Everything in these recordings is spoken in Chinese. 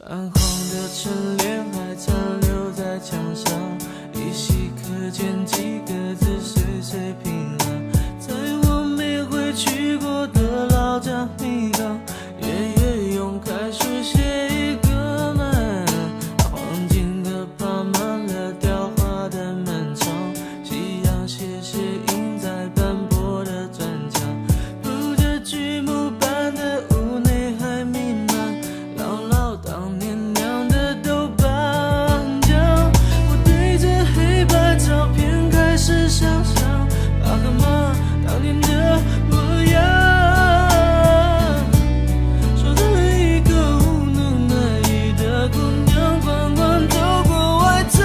泛黄的春联还残留在墙上，依稀可见几个字岁岁平安。在我没回去过的老家米岗，爷爷用楷书写一个满，黄金的爬满了雕花的门窗，夕阳斜斜映在斑驳的砖墙，铺着锯木板的屋内还弥漫姥姥当年酿的豆瓣酱。我对着黑白照片开始想象爸和妈当年的模样，守着一个无能难依的姑娘，缓缓走过外滩。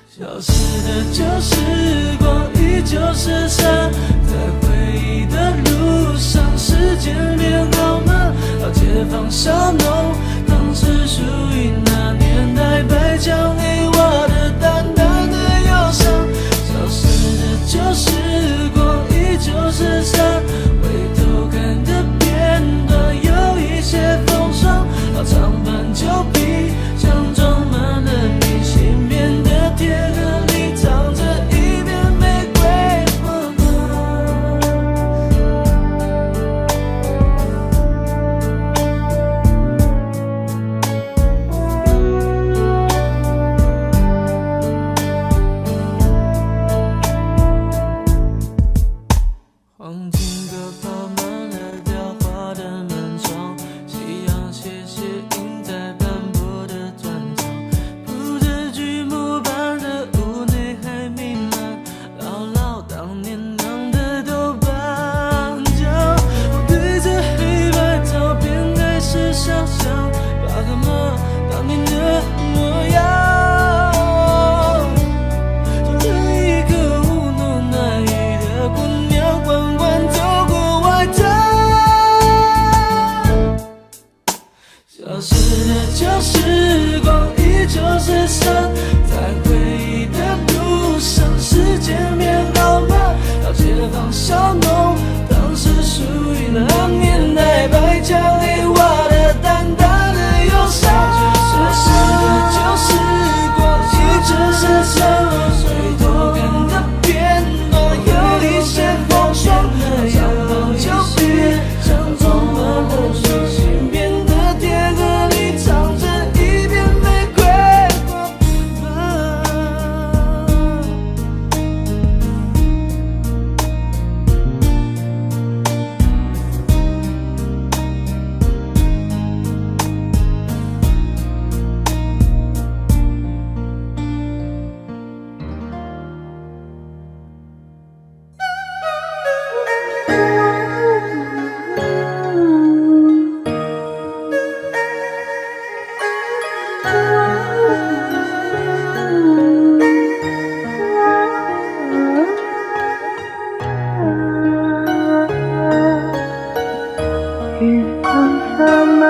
消失的旧时光依旧是山，在回忆的路上，时间变好慢，老街坊小弄当时属于那年代，白墙黑瓦的淡淡的忧伤。消失的旧时光依旧是山，回头看的片段有一些风霜，老长板旧皮箱装满了明信片的铁盒里藏着一片玫瑰花黄金阁爬满了雕花的门窗，夕阳斜斜映在斑驳的砖墙，铺着锯木板的屋内还弥漫姥姥当年酿的豆瓣酱。我对着黑白照片开始想象爸和妈当年的模样，守着一个无能难依的姑娘，缓缓走过外滩。消失的旧时光依旧是山，在回忆的路上，时间变好慢，老街坊小弄当时属于那年代，白墙黑瓦的淡淡的忧伤。消失的旧时光依旧是山，回头看的片段有一些风霜，长房旧皮箱装满了明信片的铁盒里藏着一片玫瑰花瓣。雨放洒满